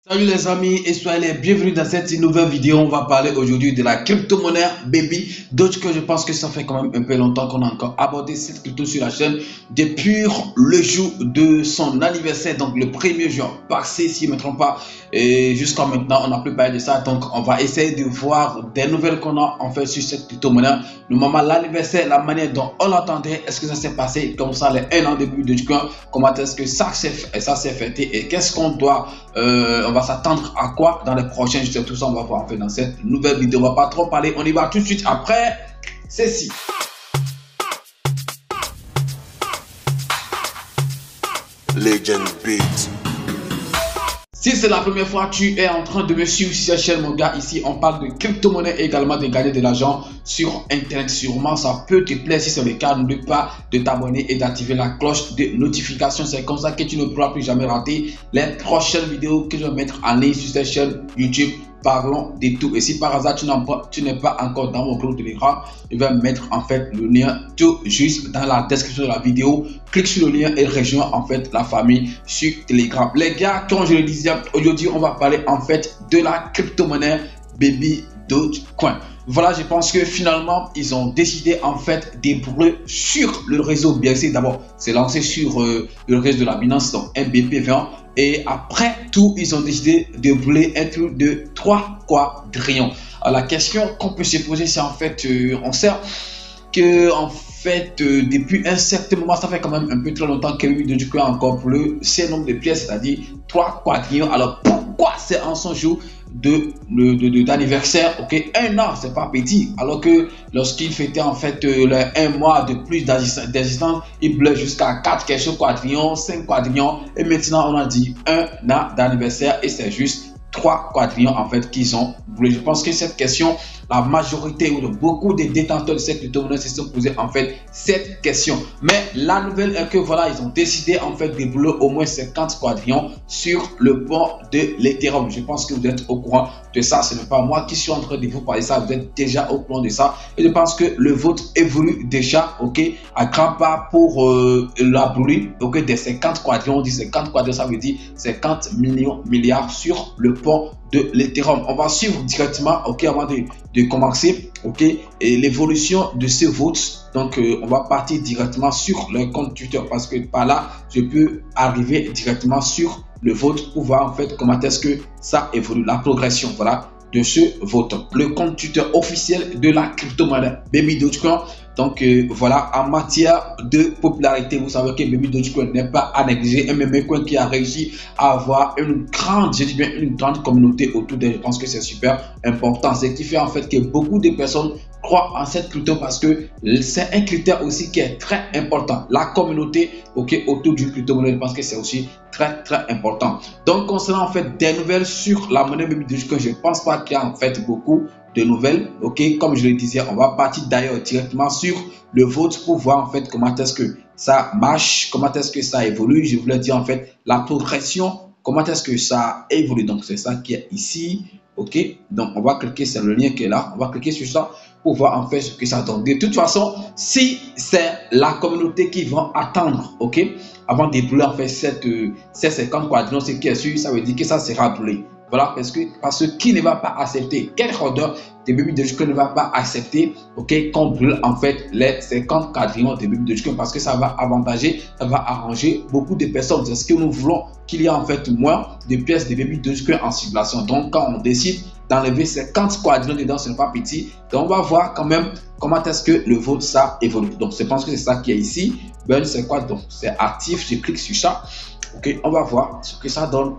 Salut les amis et soyez les bienvenus dans cette nouvelle vidéo. On va parler aujourd'hui de la crypto-monnaie Baby Dogecoin. Je pense que ça fait quand même un peu longtemps qu'on a encore abordé cette crypto sur la chaîne depuis le jour de son anniversaire, donc le 1er juin passé si je ne me trompe pas. Et jusqu'à maintenant on n'a plus parlé de ça, donc on va essayer de voir des nouvelles qu'on a en fait sur cette crypto-monnaie. Le moment, l'anniversaire, la manière dont on l'attendait, est-ce que ça s'est passé comme ça les 1 an début de Dogecoin, comment est-ce que ça s'est fêté et qu'est-ce qu'on doit on va s'attendre à quoi dans les prochains jours. Tout ça on va voir en fait dans cette nouvelle vidéo. On va pas trop parler, on y va tout de suite après ceci. Legend Beat. Si c'est la première fois que tu es en train de me suivre sur cette chaîne, mon gars, ici on parle de crypto-monnaie et également de gagner de l'argent sur internet. Sûrement ça peut te plaire. Si c'est le cas, n'oublie pas de t'abonner et d'activer la cloche de notification. C'est comme ça que tu ne pourras plus jamais rater les prochaines vidéos que je vais mettre en ligne sur cette chaîne YouTube. Parlons de tout. Et si par hasard tu n'es pas encore dans mon groupe Telegram, je vais mettre en fait le lien tout juste dans la description de la vidéo. Clique sur le lien et rejoins en fait la famille sur Telegram. Les gars, comme je le disais, aujourd'hui on va parler en fait de la crypto-monnaie Baby Dogecoin. Voilà, je pense que finalement ils ont décidé en fait d'ébrouer sur le réseau BSC. D'abord, c'est lancé sur le réseau de la Binance, donc MBP20. Et après tout, ils ont décidé de brûler un truc de 3 quadrillions. Alors, la question qu'on peut se poser, c'est en fait, on sait que en fait, depuis un certain moment, ça fait quand même un peu très longtemps que Baby Dogecoin a encore brûlé ce nombre de pièces, c'est-à-dire 3 quadrillions. Alors, pourquoi c'est en son jour d'anniversaire? Ok, 1 an, c'est pas petit. Alors que lorsqu'il fêtait en fait un mois de plus d'existence, il bleu jusqu'à 4 quelques quadrillions, 5 quadrillions. Et maintenant, on a dit 1 an d'anniversaire et c'est juste 3 quadrillions en fait qu'ils ont brûlé. Je pense que cette question, la majorité ou beaucoup de détenteurs de cette crypto-monnaie se sont posés en fait cette question. Mais la nouvelle est que voilà, ils ont décidé en fait de brûler au moins 50 quadrillions sur le pont de l'Ethereum. Je pense que vous êtes au courant de ça. Ce n'est pas moi qui suis en train de vous parler de ça. Vous êtes déjà au courant de ça. Et je pense que le vote évolue déjà, ok, à grands pas pour la brûler, ok, des 50 quadrillions. On dit 50 quadrillions, ça veut dire 50 millions milliards sur le pont de l'Ethereum. On va suivre directement, ok, avant de commencer, ok, et l'évolution de ce vote. Donc on va partir directement sur le compte Twitter parce que par là je peux arriver directement sur le vote pour voir en fait comment est-ce que ça évolue, la progression, voilà, de ce vote. Le compte Twitter officiel de la crypto-monnaie Baby Dogecoin. Donc voilà, en matière de popularité, vous savez que Baby Dogecoin n'est pas à négliger. Un meme coin qui a réussi à avoir une grande, je dis bien une grande communauté autour d'elle. Je pense que c'est super important. Ce qui fait en fait que beaucoup de personnes croient en cette crypto parce que c'est un critère aussi qui est très important. La communauté, ok, autour du crypto-monnaie, je pense que c'est aussi très important. Donc concernant en fait des nouvelles sur la monnaie Baby Dogecoin, je ne pense pas qu'il y a en fait beaucoup de nouvelles, ok. Comme je le disais, on va partir d'ailleurs directement sur le vote pour voir en fait comment est-ce que ça marche, comment est-ce que ça évolue. Je voulais dire en fait la progression, comment est-ce que ça évolue. Donc c'est ça qui est ici, ok. Donc on va cliquer sur le lien qui est là, on va cliquer sur ça pour voir en fait ce que ça donne. De toute façon, si c'est la communauté qui va attendre, ok, avant de brûler en fait ces 50 quadrillions, ce qui est sûr, ça veut dire que ça sera brûlé. Voilà, parce que qui ne va pas accepter, quel holder de Baby Dogecoin ne va pas accepter, ok, qu'on brûle en fait les 50 quadrillions de Baby Dogecoin parce que ça va avantager, ça va arranger beaucoup de personnes. C'est ce que nous voulons, qu'il y ait en fait moins de pièces de Baby Dogecoin en circulation. Donc quand on décide d'enlever 50 quadrillions dedans, ce n'est pas petit. Donc on va voir quand même comment est-ce que le vote ça évolue. Donc je pense que c'est ça qui est ici. Ben c'est quoi? Donc c'est actif, je clique sur ça, ok, on va voir ce que ça donne.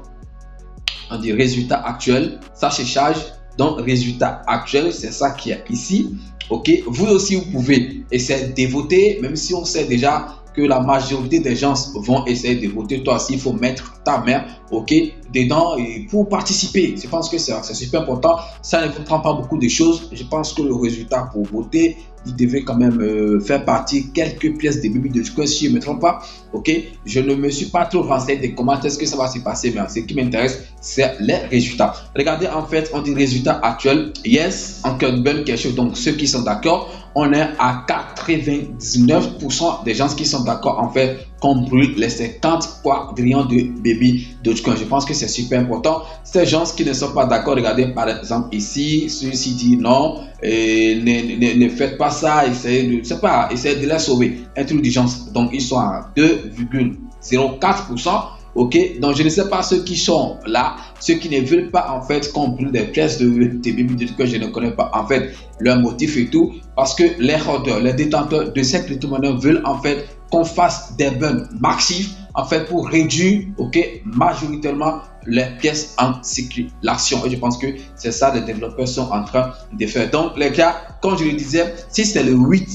On dit résultat actuel, ça se charge. Donc résultat actuel, c'est ça qui est ici, ok. Vous aussi vous pouvez essayer de voter, même si on sait déjà que la majorité des gens vont essayer de voter. Toi aussi il faut mettre ta main, ok, dedans et pour participer. Je pense que c'est super important. Ça ne vous prend pas beaucoup de choses. Je pense que le résultat pour voter, vous devez quand même faire partie quelques pièces de Baby Dogecoin si je ne me trompe pas, ok. Je ne me suis pas trop renseigné de comment est-ce que ça va se passer, mais ce qui m'intéresse c'est les résultats. Regardez en fait, on dit résultat actuel, yes, encore une bonne question. Donc ceux qui sont d'accord, on est à 99% des gens qui sont d'accord en fait qu'on brûle les 50 quadrillions de Baby Dogecoin. Je pense que c'est super important. Ces gens qui ne sont pas d'accord, regardez par exemple ici, celui-ci dit non, ne faites pas ça, essayez de les sauver. Intelligence, donc ils sont à 2,04%. Ok, donc je ne sais pas ceux qui sont là, ceux qui ne veulent pas en fait qu'on brûle des pièces de Baby Dogecoin, je ne connais pas en fait leur motif et tout, parce que les holders, les détenteurs de cette crypto-monnaie veulent en fait qu'on fasse des burns massifs en fait pour réduire, ok, majoritairement les pièces en circulation. Et je pense que c'est ça les développeurs sont en train de faire. Donc les gars, comme je le disais, si c'est le oui,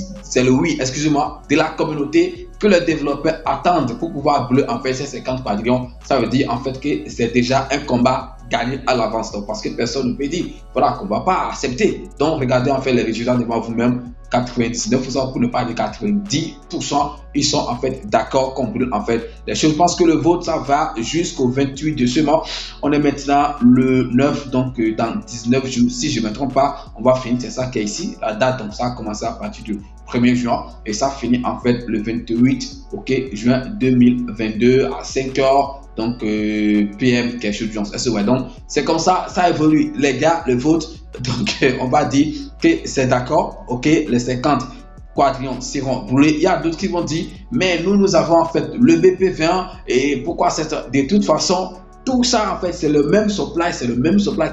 excusez-moi, de la communauté que les développeurs attendent pour pouvoir brûler en fait ces 50 quadrillions, ça veut dire en fait que c'est déjà un combat gagné à l'avance. Donc parce que personne ne peut dire voilà qu'on ne va pas accepter. Donc regardez en fait les résultats devant vous-même. 99% pour ne pas dire 90%, ils sont en fait d'accord qu'on brûle en fait les choses. Je pense que le vote ça va jusqu'au 28 de ce mois. On est maintenant le 9, donc dans 19 jours, si je ne me trompe pas, on va finir. C'est ça qui est ici, la date. Donc ça a commencé à partir du 1er juin et ça finit en fait le 28 juin 2022 à 5h. Donc PM quelque chose de genre. Ouais, donc c'est comme ça, ça évolue les gars, le vote. Donc on va dire que c'est d'accord, ok, les 50 quadrillions seront brûlés. Il y a d'autres qui vont dire mais nous avons en fait le BP20 et pourquoi de toute façon tout ça en fait c'est le même supply,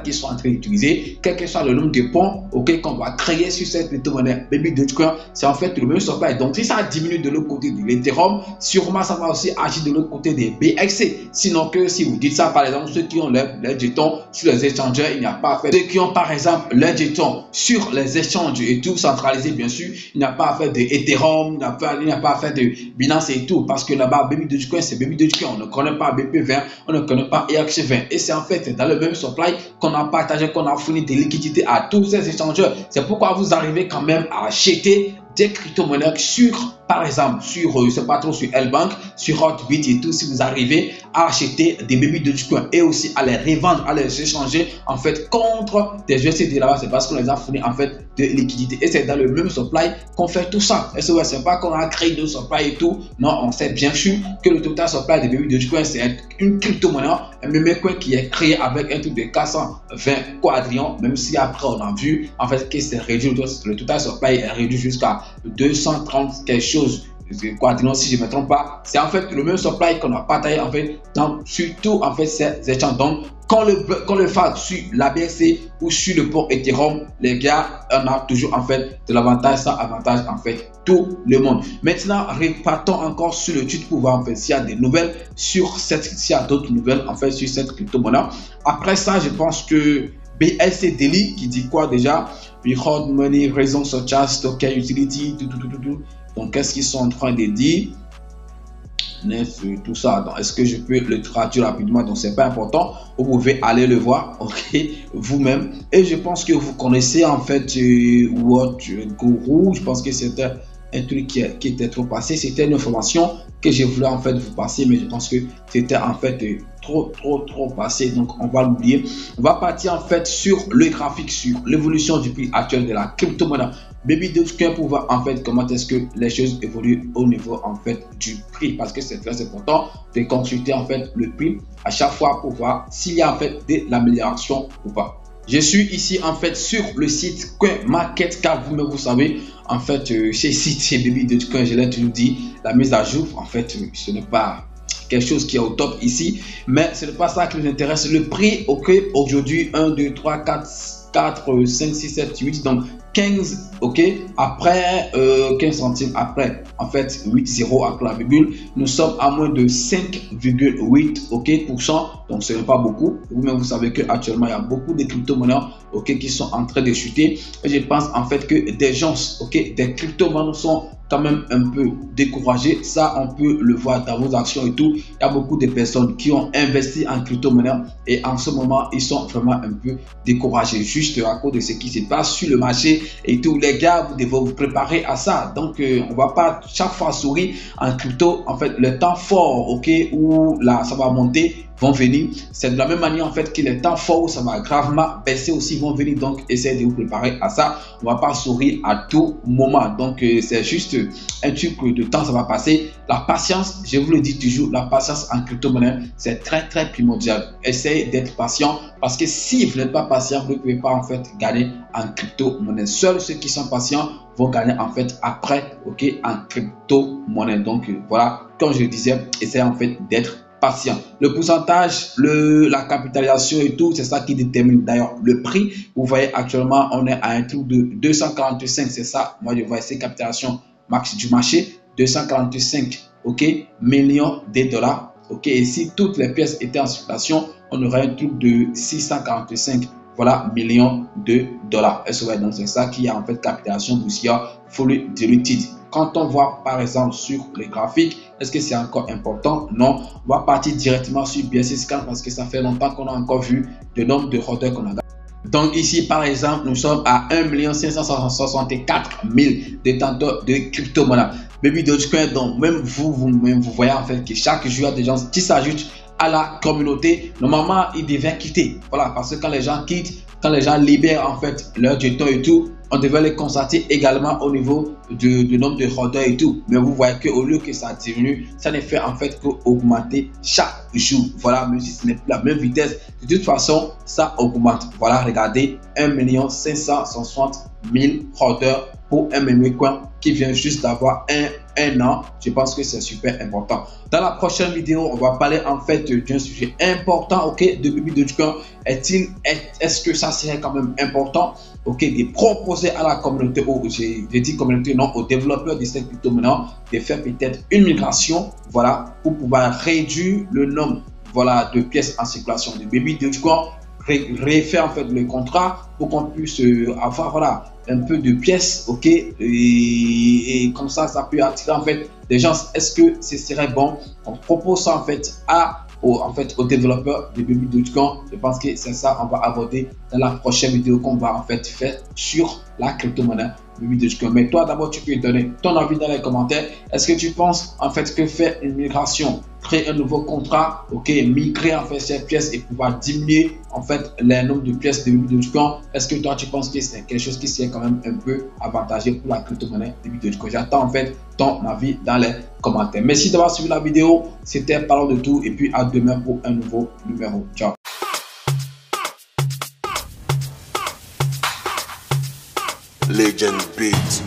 qu'ils sont en train d'utiliser, quel que soit le nombre de ponts qu'on va créer sur cette crypto-monnaie Baby Dogecoin, c'est en fait le même supply. Donc si ça diminue de l'autre côté de l'Ethereum, sûrement ça va aussi agir de l'autre côté des BXC. Sinon que si vous dites ça, par exemple ceux qui ont leurs jetons sur les échangeurs, il n'y a pas à faire. Ceux qui ont par exemple leurs jetons sur les échanges et tout centralisé, bien sûr, il n'y a pas à faire de Ethereum, il n'y a pas à faire de Binance et tout, parce que là-bas Baby Dogecoin c'est Baby Dogecoin, on ne connaît pas BP20, on ne connaît pas ERC20 et c'est en fait dans le même supply qu'on a partagé, qu'on a fourni des liquidités à tous ces échangeurs. C'est pourquoi vous arrivez quand même à acheter des crypto-monnaies sur, par exemple, sur, c'est pas trop sur L-Bank, sur Hotbit et tout. Si vous arrivez à acheter des Baby Dogecoin et aussi à les revendre, à les échanger en fait contre des USD là-bas, c'est parce qu'on les a fournis en fait de liquidités et c'est dans le même supply qu'on fait tout ça. Et c'est pas qu'on a créé de supply et tout. Non, on sait bien sûr que le total supply des Baby Dogecoin c'est une crypto-monnaie, un meme coin qui est créé avec un truc de 420 quadrillions, même si après on a vu en fait que c'est réduit, le total supply est réduit jusqu'à 230 quelque chose quadrillions si je ne me trompe pas. C'est en fait le même supply qu'on a partagé en fait dans surtout en fait ces échanges. Donc qu'on le fasse sur la BSC ou sur le port Ethereum, les gars, on a toujours en fait de l'avantage, ça avantage en fait tout le monde. Maintenant, repartons encore sur le titre pour voir en fait s'il y a des nouvelles sur cette, s'il y a d'autres nouvelles en fait sur cette crypto-monnaie. Après ça, je pense que BLC Daily qui dit quoi déjà? We hold money reasons such as token utility, tout. Donc, qu'est-ce qu'ils sont en train de dire? Tout ça. Donc, est-ce que je peux le traduire rapidement? Donc, c'est pas important. Vous pouvez aller le voir, ok, vous-même. Et je pense que vous connaissez en fait What Guru. Je pense que c'était un truc qui était trop passé. C'était une information que je voulais en fait vous passer, mais je pense que c'était en fait trop passé. Donc, on va l'oublier. On va partir en fait sur le graphique, sur l'évolution du prix actuel de la crypto-monnaie Baby Dogecoin pour voir en fait comment est-ce que les choses évoluent au niveau en fait du prix, parce que c'est très important de consulter en fait le prix à chaque fois pour voir s'il y a en fait de l'amélioration ou pas. Je suis ici en fait sur le site CoinMarketCap. Vous savez en fait chez Baby Dogecoin, je l'ai toujours dit, la mise à jour en fait ce n'est pas quelque chose qui est au top ici, mais ce n'est pas ça qui nous intéresse. Le prix, ok, aujourd'hui 1 2 3 4 5 6 7 8, donc 15, ok, après 15 centimes après en fait 8,0 après la virgule, nous sommes à moins de 5,8 ok %. Donc ce n'est pas beaucoup. Vous-même vous savez que actuellement il y a beaucoup de crypto-monnaies ok qui sont en train de chuter, et je pense en fait que des gens ok, des crypto-monnaies sont quand même un peu découragés. Ça on peut le voir dans vos actions et tout. Il y a beaucoup de personnes qui ont investi en crypto-monnaie et en ce moment ils sont vraiment un peu découragés juste à cause de ce qui se passe sur le marché et tout. Les gars, vous devez vous préparer à ça. Donc on va pas chaque fois sourire en crypto. En fait le temps fort ok où là ça va monter, vont venir. C'est de la même manière en fait que les temps forts où ça va gravement baisser aussi vont venir. Donc essayez de vous préparer à ça. On va pas sourire à tout moment. Donc c'est juste un truc de temps, ça va passer. La patience, je vous le dis toujours, la patience en crypto-monnaie, c'est très primordial. Essayez d'être patient parce que si vous n'êtes pas patient, vous ne pouvez pas en fait gagner en crypto-monnaie. Seuls ceux qui sont patients vont gagner en fait après, ok, en crypto-monnaie. Donc voilà, comme je le disais, essayez en fait d'être patient. Le pourcentage, la capitalisation et tout, c'est ça qui détermine d'ailleurs le prix. Vous voyez actuellement, on est à un truc de 245, c'est ça. Moi, je vois ici capitalisation max du marché, 245, ok, millions de dollars. Ok, et si toutes les pièces étaient en circulation, on aurait un truc de 645 voilà, millions de dollars. Donc c'est ça qui a en fait capitalisation boursière fully diluted. Quand on voit par exemple sur les graphiques, est-ce que c'est encore important? Non, on va partir directement sur BSC parce que ça fait longtemps qu'on a encore vu le nombre de holders qu'on a. Donc ici par exemple, nous sommes à 1 564 000 détenteurs de crypto-monnaie. Baby Dogecoin, donc même vous voyez en fait que chaque jour il y a des gens qui s'ajoutent à la communauté. Normalement, ils devaient quitter. Voilà, parce que quand les gens quittent, quand les gens libèrent en fait leurs jetons et tout, on devait les constater également au niveau du nombre de holders et tout. Mais vous voyez qu'au lieu que ça diminue, ça ne fait en fait qu'augmenter chaque jour. Voilà, même si ce n'est plus la même vitesse, de toute façon, ça augmente. Voilà, regardez, 1 560 000 holders pour un meme coin qui vient juste d'avoir un an. Je pense que c'est super important. Dans la prochaine vidéo, on va parler en fait d'un sujet important, ok, de Baby Dogecoin. Est-ce que ça serait quand même important, ok, de proposer à la communauté, j'ai dit communauté, non, aux développeurs de cette crypto-monnaie, de faire peut-être une migration, voilà, pour pouvoir réduire le nombre, voilà, de pièces en circulation de Baby Dogecoin, refaire en fait le contrat pour qu'on puisse avoir, voilà, un peu de pièces, ok, et comme ça peut attirer en fait des gens. Est-ce que ce serait bon qu'on propose ça en fait aux développeurs de Baby Dogecoin? Je pense que c'est ça on va aborder dans la prochaine vidéo qu'on va en fait faire sur la crypto-monnaie Baby Dogecoin. Mais toi d'abord tu peux donner ton avis dans les commentaires. Est-ce que tu penses en fait que faire une migration, créer un nouveau contrat, ok, migrer en fait ces pièces et pouvoir diminuer en fait le nombre de pièces de Baby Dogecoin, est-ce que toi tu penses que c'est quelque chose qui serait quand même un peu avantageux pour la crypto-monnaie Baby Dogecoin? J'attends en fait ton avis dans les commentaires. Merci d'avoir suivi la vidéo. C'était Parlons de tout et puis à demain pour un nouveau numéro. Ciao. Legend Beat.